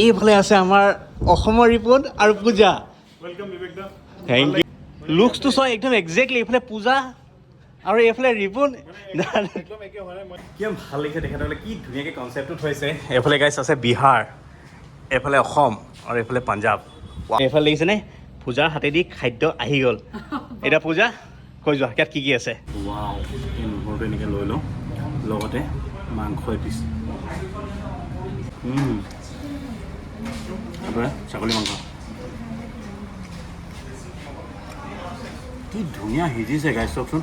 এইফালে আছে আমাৰ অসমৰ ৰিপন আৰু Puja. Welcome Bibek da. Thank you. লুকসটো চোৱা একদম এক্সেক্টলি এইফালে পূজা আৰু এইফালে ৰিপন। একদম একে হয় মই কি ভাল লাগিছে তেখেতসকলে কি ধুনীয়াকৈ কনচেপ্টটো থৈছে। এইফালে গাইছ আছে বিহাৰ, এইফালে অসম আৰু এইফালে পাঞ্জাৱ। এইফালে দেখিছেনে পূজাৰ হাতেদি খাদ্য আহি গ'ল। এতিয়া পূজা কৈ যোৱা ইয়াত কি কি আছে। ৱাও, এই নহৰুটো এনেকৈ লৈ লওঁ, লগতে মাংস এপিচ, ছাগলী মাংস কি ধুনীয়া সিজিছে গাইছ। চাওকচোন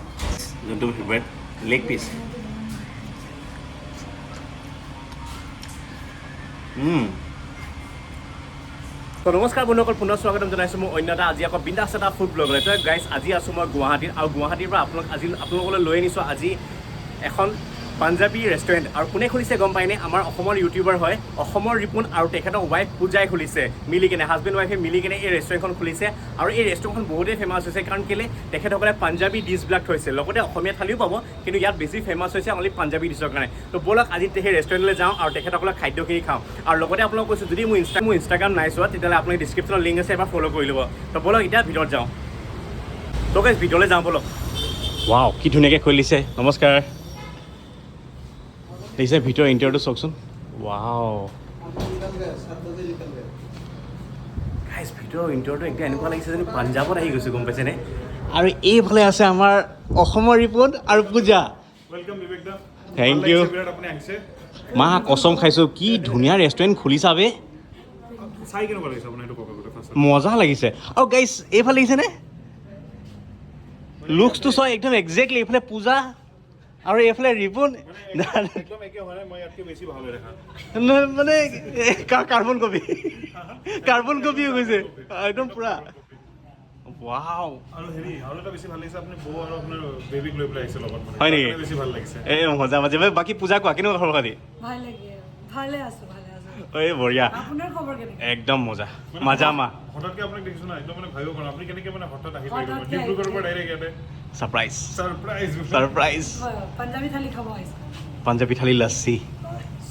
যোনটো ফেভৰেট লেগ পিচ। তো নমস্কাৰ বন্ধুসকল, পুনৰ স্বাগতম জনাইছোঁ মই অন্য এটা আজি আকৌ বিন্দাছ এটা ফুড ব্লগলৈ। তো গাইছ আজি আছোঁ মই গুৱাহাটীত, আৰু গুৱাহাটীৰ পৰা আপোনালোকলৈ লৈ আনিছোঁ আজি এখন পাঞ্জাবী ৰেষ্টুৰেণ্ট। আৰু কোনে খুলিছে গম পায়নে? আমাৰ অসমৰ ইউটিউবাৰ হয় অসমৰ ৰিপুন আৰু তেখেতৰ ৱাইফ পূজাই খুলিছে মিলি কেনে, হাজবেণ্ড ৱাইফে মিলি কেনে এই ৰেষ্টুৰেণ্টখন খুলিছে। আৰু এই ৰেষ্টুৰেণ্টখন বহুতেই ফেমাছ হৈছে, কাৰণ কেলৈ তেখেতসকলে পাঞ্জাবী ডিছবিলাক থৈছে, লগতে অসমীয়া থালিও পাব, কিন্তু ইয়াত বেছি ফেমাছ হৈছে অনলি পাঞ্জাবী ডিছৰ কাৰণে। তো ব'লক আজি সেই ৰেষ্টুৰেণ্টলৈ যাওঁ আৰু তেখেতসকলক খাদ্যখিনি খাওঁ। আৰু লগতে আপোনালোক কৈছোঁ যদি মোৰ ইনষ্টাগ্ৰাম নাই চোৱা তেতিয়াহ'লে আপুনি ডিছক্ৰিপশ্যনৰ লিংক আছে, এবাৰ ফ'ল' কৰি ল'ব। তো ব'লক এতিয়া ভিতৰত যাওঁ। তো গাইছ ভিতৰলৈ যাওঁ ব'লক। ৱাও, কি ধুনীয়াকৈ খুলিছে। নমস্কাৰ। দেখিছে ভিতৰৰ ইণ্টেৰিয়ৰটো চাওকচোন। ৱাও গাইছ, ভিতৰৰ ইণ্টেৰিয়ৰটো একদম এনেকুৱা লাগিছে যেন পাঞ্জাৱত আহি গৈছোঁ, গম পাইছেনে? আৰু এইফালে আছে আমাৰ অসমৰ ৰিপন আৰু Puja. Welcome Bibek da. Thank you. বিৰাট আপুনি আহিছে। মা কচম খাইছোঁ, কি ধুনীয়া ৰেষ্টুৰেণ্ট খুলিছা বে। চাই কেনেকুৱা লাগিছে আপোনাৰ এইটো কওক ফাৰ্ষ্ট? মজা লাগিছে। আৰু গাইছ এইফালে দেখিছেনে লুকসটো চোৱা একদম এক্সেক্টলি এইফালে পূজা আৰু এইফালে ৰিপন। একদম একে হয় মই ইয়াতকে বেছি ভাল হৈ দেখা। মানে কাৰ্বন কপি হৈ গৈছে একদম পুৰা। ৱাও, আৰু আৰু এটা বেছি ভাল লাগিছে আপুনি বৌ আৰু আপোনাৰ বেবিক লৈ পেলাই আহিছে লগত, মানে হয় নেকি? বেছি ভাল লাগিছে। এই মজা মজা। বাকী পূজা কোৱা, কেনেকুৱা খবৰ খাতি? ভাল লাগে, ভালে আছো। এই বঢ়িয়া, আপোনাৰ খবৰ কেনেকুৱা? একদম মজা মাজা মা। হঠাৎকে আপোনাক দেখিছো না, একদম মানে ভাবিব পৰা আপুনি কেনেকে মানে হঠাৎ আহি হঠাৎ পৰিব ডিব্ৰুগড়ৰ পৰা ডাইৰেক্ট ইয়াতে। ছাৰপ্ৰাইজ ছাৰপ্ৰাইজ হয়, পাঞ্জাবী থালি খাব আহিছে। পাঞ্জাবী থালি লাচ্ছি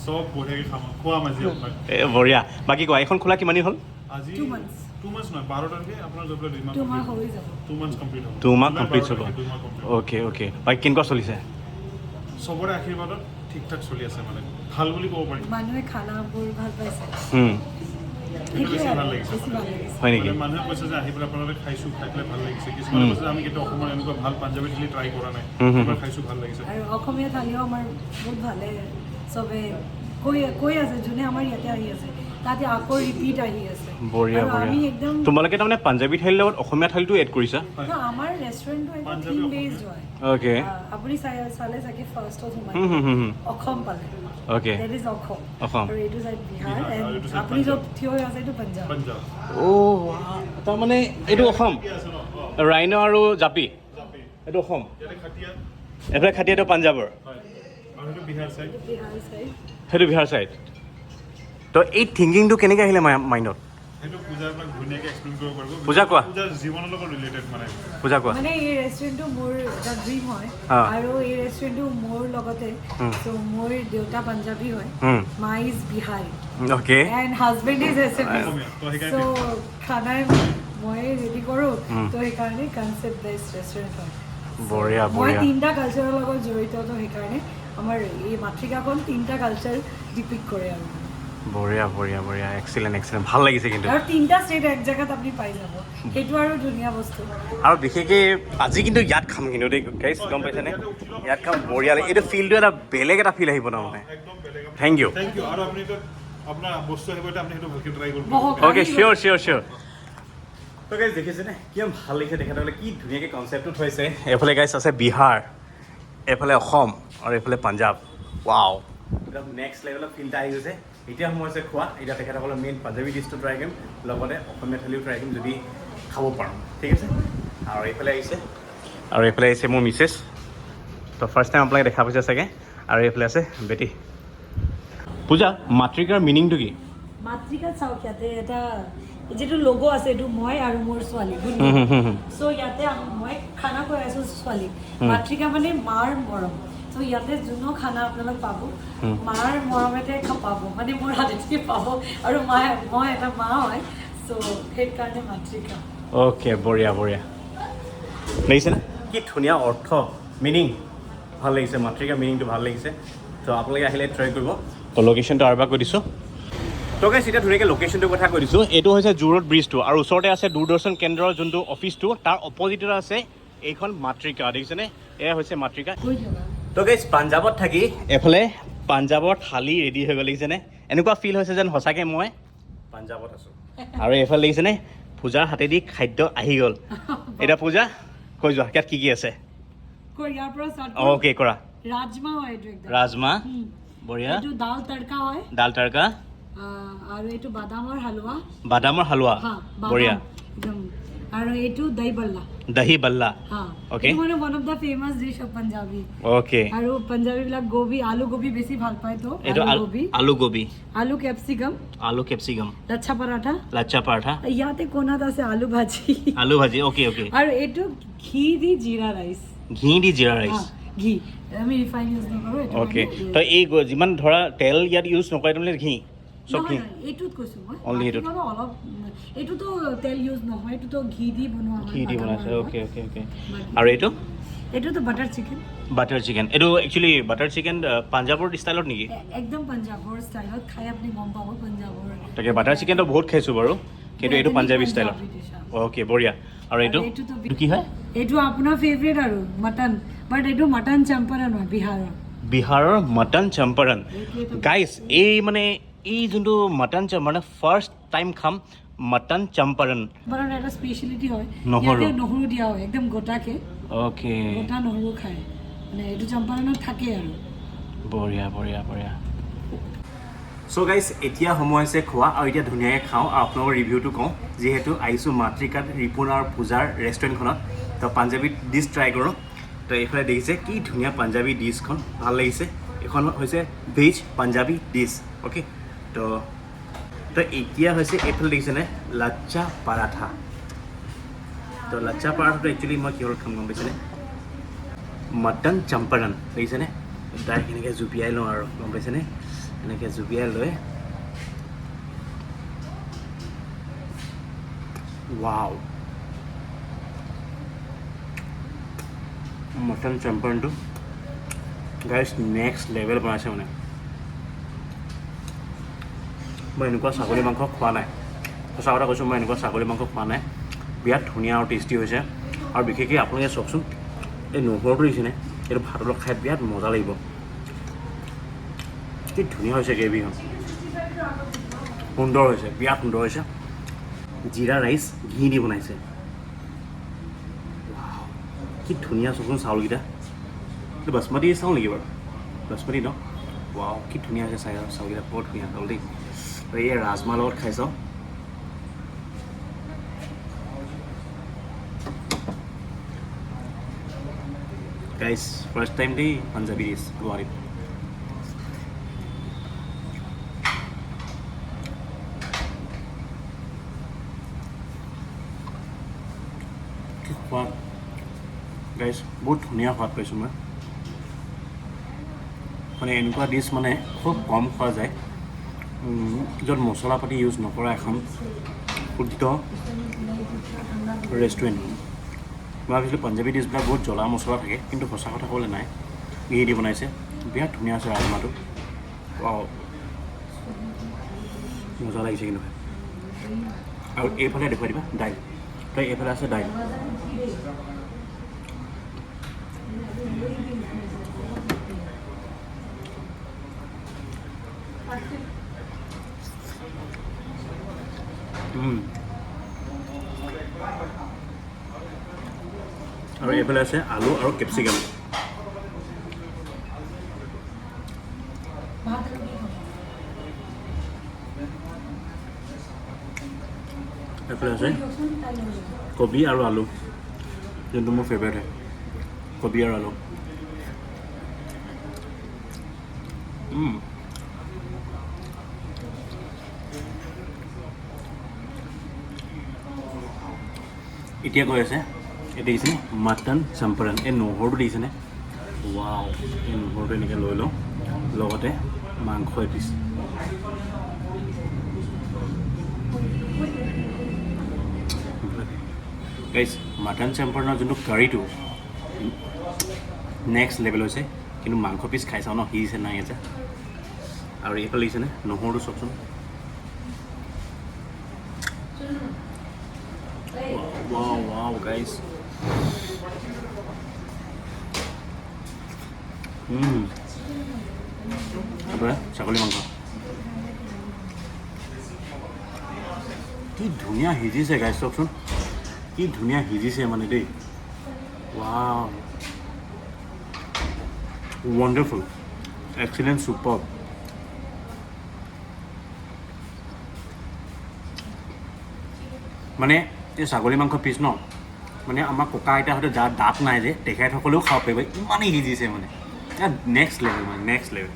চব বঢ়িয়াকে খুৱাম আজি আপোনাক। এই বঢ়িয়া। বাকী কোৱা, এইখন খোলা কিমান দিন হ'ল? আজি 2 months 2 months নহয়, 12 তাৰিখে আপোনাৰ য'ত 2 মাহ 2 মাহ হৈ যাব। 2 months কমপ্লিট হ'ব। 2 মাহ কমপ্লিট হ'ব। 2 মাহ কমপ্লিট। Okay okay. বাকী কেনেকুৱা চলিছে? চবৰে আশীৰ্বাদত ঠিক ঠাক চলি আছে, মানে ভাল বুলি ক'ব পাৰি। মানুহে খানাবোৰ ভাল পাইছে, সেইটো বেছি সেইটোৱে ভাল আৰু, লাগিছে। বেছি ভাল লাগিছে। হয় নেকি? মানে মানুহে কৈছে যে আহি পেলাই আপোনালোকে খাইছোঁ, খাই পেলাই ভাল লাগিছে। কিছুমানে কৈছে যে আমি কিন্তু অসমৰ এনেকুৱা ভাল পাঞ্জাবী থালি ট্ৰাই কৰা নাই, এবাৰ খাইছোঁ ভাল লাগিছে। আৰু অসমীয়া থালিও আমাৰ বহুত ভালে, চবে কৈ আছে, যোনে আমাৰ ইয়াতে আহি আছে তাতে আকৌ ৰিপিট আহি আছে। বঢ়িয়া আৰু আমি বঢ়িয়া। একদম তোমালোকে তাৰমানে পাঞ্জাবী থালিৰ লগত অসমীয়া থালিটো এড কৰিছা? ন, আমাৰ ৰেষ্টুৰেণ্টটো একদম পাঞ্জাবী থিম অসমীয়া। বেছড হয়। অ'কে আপুনি চালে চাগে ফাৰ্ষ্টত সোমাই অসম পালে, okay. That is Assam. Assam. আৰু এইটো চাইড বিহাৰ, বিহাৰ, আৰু এইটো এণ্ড side আপুনি য'ত পাঞ্জাৱ। থিয় হৈ আছে এইটো পাঞ্জাৱ। পঞ্জাৱ তাৰমানে এইটো অসম, কি আছে ন? ৰাইন' আৰু জাপি জাপি এইটো অসম, ইয়াতে খাটিয়া, এইফালে খাটিয়াটো পাঞ্জাৱৰ, হয়, আৰু সেইটো বিহাৰ চাইড। বিহাৰ চাইড। সেইটো বিহাৰ চাইড। তো এই থিংকিংটো কেনেকৈ আহিলে মাইণ্ডত? সেইটো পূজা আপোনাক ধুনীয়াকৈ এক্সপ্লেইন কৰিব পাৰিব। পূজা কোৱা। পূজাৰ জীৱনৰ লগত ৰিলেটেড মানে। পূজা কোৱা। মানে এই ৰেষ্টুৰেণ্টটো মোৰ এটা ড্ৰিম হয়, আৰু এই ৰেষ্টুৰেণ্টটো মোৰ লগতে, চ' মোৰ দেউতা পাঞ্জাবী হয়, মা is Bihari, okay. And husband is SMS. Asomiya, তো সেইকাৰণে চ' খানাই মই ৰেডি কৰোঁ, তো সেইকাৰণে কনচেপ্ট বেষ্ট ৰেষ্টুৰেণ্ট হয়। বঢ়িয়া মই বঢ়িয়া 3টা কালচাৰৰ লগত জড়িত, তো সেইকাৰণে আমাৰ এই মাতৃকাখন 3টা কালচাৰ ডিপিক্ট কৰে আৰু বঢ়িয়া বঢ়িয়া বঢ়িয়া, এক্সিলেণ্ট এক্সিলেণ্ট, ভাল লাগিছে কিন্তু। 3টা ষ্টেট এক জেগাত আপুনি পাই যাব, সেইটো আৰু ধুনীয়া বস্তু। আৰু বিশেষকৈ আজি কিন্তু ইয়াত খাম কিন্তু দেই গাইছ, গম পাইছেনে? ইয়াত খাম বঢ়িয়া লাগে, এইটো ফিলটো এটা বেলেগ এটা ফিল আহিব তাৰমানে। একদম বেলেগ। Thank you. Thank you. আৰু আপুনি তো আপোনাৰ বস্তু আহিব, আপুনি সেইটো ভালকৈ ট্ৰাই কৰিব। বহক। অ'কে, চিয়'ৰ চিয়'ৰ চিয়'ৰ। তো গাইছ দেখিছেনে কিমান ভাল লাগিছে তেখেতসকলে, কি ধুনীয়াকৈ কনচেপ্টটো থৈছে। এইফালে গাইছ আছে বিহাৰ, এইফালে অসম আৰু এইফালে পাঞ্জাৱ। ৱাও, একদম নেক্সট লেভেলৰ ফিল এটা আহি গৈছে। এতিয়া সময় হৈছে খোৱা। এতিয়া তেখেতসকলৰ মেইন পাঞ্জাবী ডিছটো ট্ৰাই কৰিম, লগতে অসমীয়া থালিও ট্ৰাই কৰিম যদি খাব পাৰোঁ, ঠিক আছে? আৰু এইফালে আহিছে মোৰ মিছেছ। তো ফাৰ্ষ্ট টাইম আপোনালোকে দেখা পাইছে চাগে। আৰু এইফালে আছে বেটি। পূজা, মাতৃকাৰ মিনিংটো কি? মাতৃকাত চাওক, ইয়াতে এটা যিটো লোগো আছে, এইটো মই আৰু মোৰ ছোৱালী। চ' ইয়াতে মই খানা খুৱাই আছোঁ ছোৱালীক। মাতৃকা মানে মাৰ মৰম। চ' ইয়াতে যোনো খানা আপোনালোক পাব মাৰ মৰমেতে পাব মানে মোৰ হাতেদি পাব আৰু মই এটা মা হয় চ' সেইকাৰণে মাতৃকা অ'কে বঢ়িয়া বঢ়িয়া লাগিছেনে কি ধুনীয়া অৰ্থ মিনিং ভাল লাগিছে মাতৃকাৰ মিনিংটো ভাল লাগিছে তো আপোনালোকে আহিলে ট্ৰাই কৰিব তো লোকেশ্যনটো আৰু এবাৰ কৈ দিছোঁ তো গাইছ এতিয়া ধুনীয়াকৈ লোকেশ্যনটোৰ কথা কৈ দিছোঁ এইটো হৈছে জু ৰোড ব্ৰিজটো আৰু ওচৰতে আছে দূৰদৰ্শন কেন্দ্ৰৰ যোনটো অফিচটো তাৰ অপজিটত আছে এইখন মাতৃকা দেখিছেনে এয়া হৈছে মাতৃকা তো গাইছ পাঞ্জাৱত থাকি এফালে পাঞ্জাৱৰ থালি ৰেডি হৈ গ'ল দেখিছেনে এনেকুৱা ফিল হৈছে যেন সঁচাকৈ মই পাঞ্জাৱত আছোঁ আৰু এইফালে দেখিছেনে পূজাৰ হাতেদি খাদ্য আহি গ'ল এতিয়া পূজা কৈ যোৱা ইয়াত কি আছে ইয়াৰ পৰা ষ্টাৰ্ট অ'কে কৰা ৰাজমা হয় এইটো একদম ৰাজমা বঢ়িয়া এইটো দাল তড়কা হয় দাল তড়কা আৰু এইটো বাদামৰ হালোৱা বঢ়িয়া একদম আৰু এইটো দহি বল্লা ওকে মানে one of the famous dish of Punjabi okay আৰু পাঞ্জাবী বিলাক গোবি আলু গোবি বেছি ভাল পায় তো এইটো আলু গোবি আলু ক্যাপসিকাম লাচ্ছা পৰাঠা ইয়াতে কোনাত আছে আলু ভাজি ওকে আৰু এইটো ঘি দি জিৰা ৰাইচ ঘি আমি ৰিফাইন ইউজ নকৰো এইটো ওকে তো এই যিমান ধৰা তেল ইয়াত ইউজ নকৰে তুমি ঘি সব ঘি এইটোত কৈছো মই অনলি এইটো অলপ এইটোতো তেল ইউজ নহয় এইটোতো ঘি দি বনোৱা হয় ঘি দি বনাইছে ওকে আৰু এইটো বাটাৰ চিকেন এইটো একচুয়ালি বাটাৰ চিকেন পাঞ্জাবৰ ষ্টাইলত নেকি একদম পাঞ্জাবৰ ষ্টাইলত খাই আপুনি গম পাব পাঞ্জাবৰ তাকে বাটাৰ চিকেনটো বহুত খাইছোঁ বাৰু কিন্তু এইটো পাঞ্জাবী ষ্টাইলত ওকে বঢ়িয়া আৰু এইটো কি হয় এইটো আপোনাৰ ফেভৰেট আৰু মটন বাট এইটো মটন চম্পাৰণ হয় বিহাৰৰ মটন চম্পাৰণ গাইজ এই যোনটো মটন মানে ফাৰ্ষ্ট টাইম খাম মটন চম্পাৰণ এটা স্পেচিয়েলিটি হয় নহৰু দিয়া হয় একদম গোটাকে ওকে গোটা নহৰু খায় মানে এইটো চম্পাৰণত থাকে আৰু বঢ়িয়া চ' গাইজ এতিয়া সময় হৈছে খোৱা আৰু এতিয়া ধুনীয়াকৈ খাওঁ আৰু আপোনালোকৰ ৰিভিউটো কওঁ যিহেতু আহিছোঁ মাতৃকাত ৰিপুণ আৰু পূজাৰ ৰেষ্টুৰেণ্টখনত তো পাঞ্জাবী ডিছ ট্ৰাই কৰোঁ তো এইফালে দেখিছে কি ধুনীয়া পাঞ্জাবী ডিছখন ভাল লাগিছে এইখন হৈছে ভেজ পাঞ্জাবী ডিছ অ'কে তো এতিয়া হৈছে এইফালে দেখিছেনে লাচ্ছা পৰাঠা তো লাচ্ছা পৰাঠাটো একচুৱেলি মই কিহৰ খাম গম পাইছেনে মটন চম্পাৰণ দেখিছেনে ডাইৰেক্ট এনেকৈ জুপিয়াই লওঁ আৰু গম পাইছেনে এনেকৈ জুপিয়াই লৈ ৱাও মটন চম্পাৰণটো গাইজ নেক্সট লেভেল বনাইছে মানে মই এনেকুৱা ছাগলী মাংস খোৱা নাই সঁচা কথা কৈছোঁ মই এনেকুৱা ছাগলী মাংস খোৱা নাই বিৰাট ধুনীয়া আৰু টেষ্টি হৈছে আৰু বিশেষকৈ আপোনালোকে চাওকচোন এই নহৰুটো দিছেনে এইটো ভাতৰ লগত খাই বিৰাট মজা লাগিব কি ধুনীয়া হৈছে গ্ৰেভিখন সুন্দৰ হৈছে বিৰাট সুন্দৰ হৈছে জিৰা ৰাইচ ঘি দি বনাইছে কি ধুনীয়া চাওকচোন চাউলকেইটা এইটো বাচমতি চাউল নেকি বাৰু বাচমতি ন ৱাও কি ধুনীয়া হৈছে চাউলকেইটা বৰ ধুনীয়া চাউল দেই এই ৰাজমাৰ লগত খাই চাওঁ গাইজ ফাৰ্ষ্ট টাইম দেই পাঞ্জাবী ডিছ গুৱাহাটীত সোৱাদ গাইজ বহুত ধুনীয়া সোৱাদ পাইছোঁ মই মানে এনেকুৱা ডিছ মানে খুব কম খোৱা যায় য'ত মছলা পাতি ইউজ নকৰা এখন শুদ্ধ ৰেষ্টুৰেণ্ট মই ভাবিছিলোঁ পাঞ্জাবী ডিছবিলাক বহুত জ্বলা মছলা থাকে কিন্তু সঁচা কথা ক'বলৈ নাই ঘি দি বনাইছে বিৰাট ধুনীয়া আছে ৰাজমাটো মজা লাগিছে কিন্তু আৰু এইফালে দেখুৱাই দিবা দাইল তই এইফালে আছে দাইল আৰু এইফালে আছে আলু আৰু কেপচিকাম এইফালে আছে কবি আৰু আলু যোনটো মোৰ ফেভৰেট হয় কবি আৰু আলু এতিয়া কৈ আছে এতিয়া দিছেনে মটন চম্পাৰণ এই নহৰুটো দিছেনে ৱাও এই নহৰুটো এনেকৈ লৈ লওঁ লগতে মাংস এপিচ গাইজ মাটন চেম্পাৰ্ণৰ যোনটো কাৰীটো নেক্সট লেভেল হৈছে কিন্তু মাংস পিচ খাই চাওঁ ন সিজিছে নাই আছে আৰু এইফালে লাগিছেনে নহৰুটো চাওকচোন ৱাও ৱাও গাইজ ছাগলী মাংস কি ধুনীয়া সিজিছে গাইজ চাওকচোন কি ধুনীয়া সিজিছে মানে দেই ৱাও ৱণ্ডাৰফুল এক্সিলেণ্ট ছুপাৰ মানে এই ছাগলী মাংস পিচ ন মানে আমাৰ ককা আইতাহঁতে যাৰ দাঁত নাই যে তেখেতসকলেও খাব পাৰিব ইমানেই সিজিছে মানে নেক্সট লেভেল মানে নেক্সট লেভেল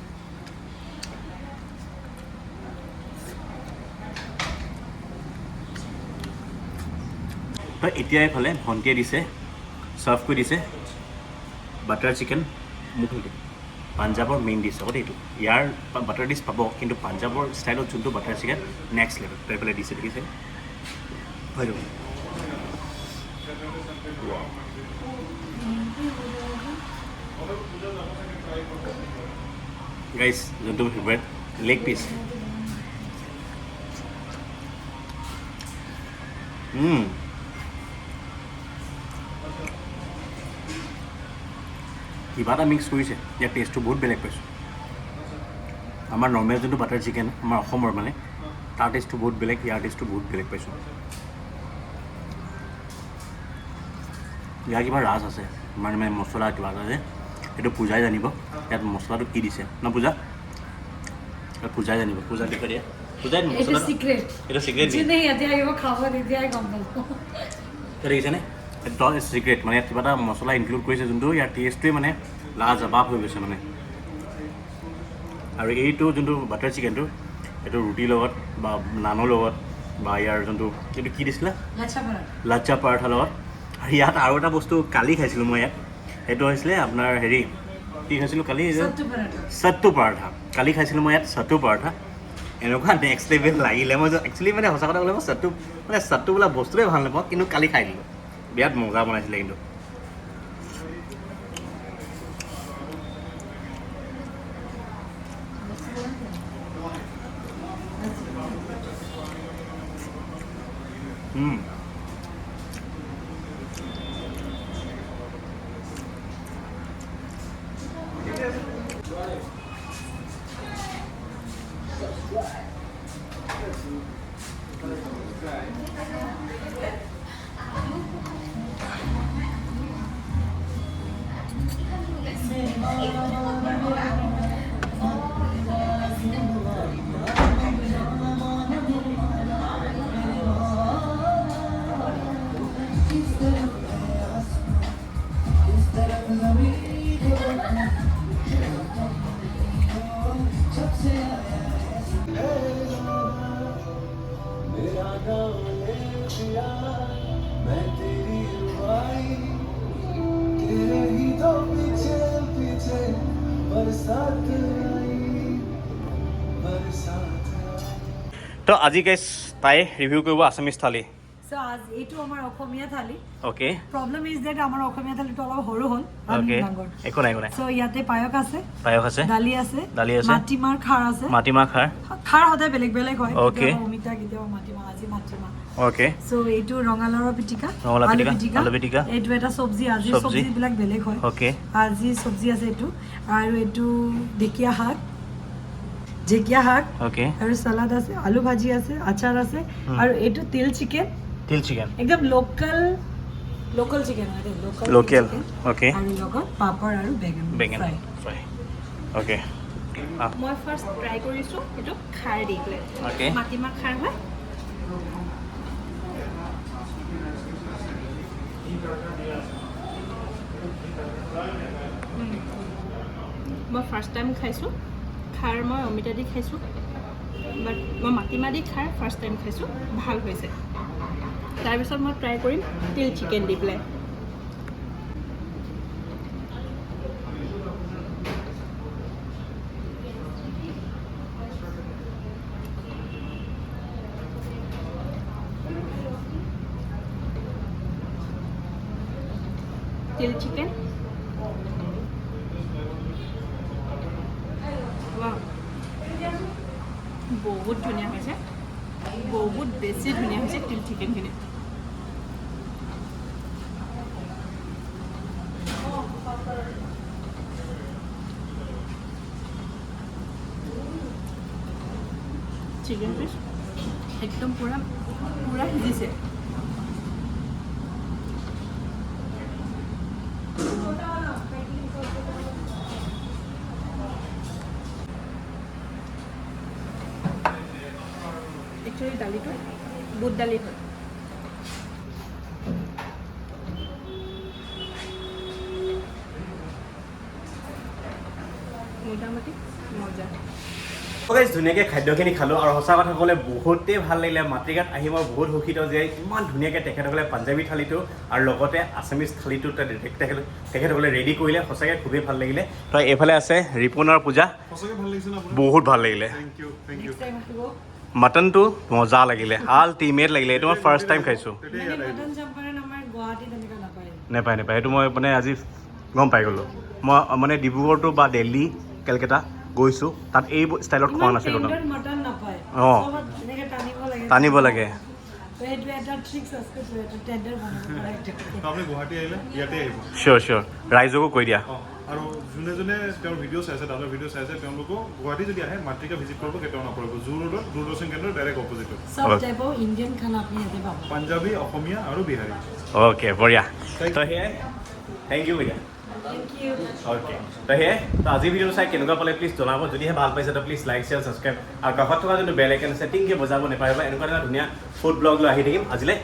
তো এতিয়া এইফালে ভণ্টিয়ে দিছে চাৰ্ভ কৰি দিছে বাটাৰ চিকেন মোক সেইটো পাঞ্জাৱৰ মেইন ডিছ আকৌ এইটো ইয়াৰ বাটাৰ ডিছ পাব কিন্তু পাঞ্জাৱৰ ষ্টাইলত যোনটো বাটাৰ চিকেন নেক্সট লেভেল তো এইফালে দিছে দেখিছে হৈ যাব গাইজ যোনটো ফেভৰেট লেগ পিচ কিবা এটা মিক্স কৰিছে ইয়াৰ টেষ্টটো বহুত বেলেগ পাইছোঁ আমাৰ নৰ্মেল যোনটো বাটাৰ চিকেন আমাৰ অসমৰ মানে তাৰ টেষ্টটো বহুত বেলেগ ইয়াৰ টেষ্টটো বহুত বেলেগ পাইছোঁ ইয়াৰ কিবা ৰাজ আছে মানে মছলা কিবা এটা যে সেইটো পূজাই জানিব ইয়াত মছলাটো কি দিছে ন পূজা পূজাই জানিব পূজা দেখুৱাই দিয়ে পূজাই মছলা এইটো চিক্ৰেট দেখিছেনে একদম চিক্ৰেট মানে ইয়াত কিবা এটা মছলা ইনক্লুড কৰিছে যোনটো ইয়াৰ টেষ্টটোৱে মানে লাজবাব হৈ গৈছে মানে আৰু এইটো যোনটো বাটাৰ চিকেনটো এইটো ৰুটিৰ লগত বা নানৰ লগত বা ইয়াৰ যোনটো এইটো কি দিছিলে লাচ্ছা পৰাঠাৰ লগত আৰু ইয়াত আৰু এটা বস্তু কালি খাইছিলোঁ মই ইয়াত সেইটো হৈছিলে আপোনাৰ হেৰি কি খাইছিলোঁ কালি সত্তু পৰাঠা কালি খাইছিলোঁ মই ইয়াত সত্তু পৰাঠা এনেকুৱা নেক্সট লেভেল লাগিলে মই একচুৱেলি মানে সঁচা কথা ক'লে মই সত্তু বোলা বস্তুৱে ভাল নাপাওঁ কিন্তু কালি খাই দিলোঁ বিৰাট মজা বনাইছিলে কিন্তু তো আজি গাইজ তাই ৰিভিউ কৰিব আছামিজ থালি So as এইটো আমাৰ অসমীয়া থালি ওকে প্ৰবলেম ইজ দ্যাট আমাৰ অসমীয়া থালিটো অলপ সৰু হ'ল ওকে একো নাই সো ইয়াতে পায়ক আছে দালি আছে মাটিমাৰ খাৰ আছে খাৰ সদায় বেলেগ বেলেগ হয় ওকে অমিতা কেতিয়াবা মাটিমাৰ আজি মাটিমাৰ ওকে সো এইটো ৰঙালাওৰ পিটিকা আলু পিটিকা এইটো এটা চব্জি আজি চব্জিবিলাক বেলেগ হয় ওকে আজি চব্জি আছে এইটো আৰু এইটো ঢেকীয়া শাক ওকে আৰু সালাড আছে আলু ভাজি আছে আচাৰ আছে আৰু এইটো তিল চিকেন একদম লোকেল চিকেন হয় লোকেল ওকে আৰু লগত পাপৰ আৰু বেগন ফ্ৰাই ওকে মই ফাৰ্ষ্ট ট্ৰাই কৰিছোঁ এইটো খাৰ দি পেলাই ওকে মাটিমাহ খাৰ হয় মই ফাৰ্ষ্ট টাইম খাইছোঁ খাৰ মই অমিতা দি খাইছোঁ বাট মই মাটিমাহ দি খাৰ ফাৰ্ষ্ট টাইম খাইছোঁ ভাল হৈছে তাৰপিছত মই ট্ৰাই কৰিম তিল চিকেন দি পেলাই তিল চিকেন বহুত ধুনীয়া হৈছে বহুত বেছি ধুনীয়া হৈছে তিল চিকেনখিনি চিকেন পিচ একদম পুৰা সিজিছে একচুৱেলি দালিটো বুট দালি হয় মোটামুটি মজা ধুনীয়াকৈ খাদ্যখিনি খালোঁ আৰু সঁচা কথা ক'লে বহুতেই ভাল লাগিলে মাতৃগাত আহি মই বহুত সুখিত যে ইমান ধুনীয়াকৈ তেখেতসকলে পাঞ্জাবী থালিটো আৰু লগতে আছামিজ থালিটো তেখেতসকলে ৰেডি কৰিলে সঁচাকৈ খুবেই ভাল লাগিলে তই এইফালে আছে ৰিপুণৰ পূজা সঁচাকৈ ভাল লাগিছে না বহুত ভাল লাগিলে থেংক ইউ মটনটো মজা লাগিলে আল্টিমেট লাগিলে এইটো মই ফাৰ্ষ্ট টাইম খাইছোঁ মটন চম্পাৰণ আমাৰ গুৱাহাটীত এনেকুৱা নেপায় নাপায় সেইটো মই মানে আজি গম পাই গ'লোঁ মই মানে ডিব্ৰুগড়টো বা দিল্লী কেলকাতা গৈছোঁ তাত এই ষ্টাইলত খোৱা নাছিলোঁ মটন নাপায় অঁ এনেকৈ টানিব লাগে এইটো এটা ট্ৰিক্স আছে এটা টেণ্ডাৰ বনাব পাৰে আপুনি গুৱাহাটী আহিলে ইয়াতে আহিব চিয়'ৰ ৰাইজকো কৈ দিয়া আৰু যোনে যোনে তেওঁৰ ভিডিঅ' চাইছে দাদাৰ ভিডিঅ' চাইছে তেওঁলোকো গুৱাহাটী যদি আহে মাতৃকা ভিজিট কৰিব কেতিয়াও নকৰিব জু ৰোডত দূৰদৰ্শন কেন্দ্ৰৰ ডাইৰেক্ট অপজিটত সব টাইপৰ ইণ্ডিয়ান খানা আপুনি ইয়াতে পাব পাঞ্জাবী অসমীয়া আৰু বিহাৰী অ'কে বঢ়িয়া তো সেয়াই থেংক ইউ বঢ়িয়া থেংক ইউ অ'কে তো সেয়াই তো আজি ভিডিঅ'টো চাই কেনেকুৱা পালে প্লিজ জনাব যদিহে ভাল পাইছে তো প্লিজ লাইক শ্বেয়াৰ ছাবস্ক্ৰাইব আৰু কাষত থকা যোনটো বেল আইকন আছে টিংকৈ বজাব নাপাৰিব এনেকুৱা এটা ধুনীয়া ফুড ব্লগ লৈ আহি থাকিম আজিলৈ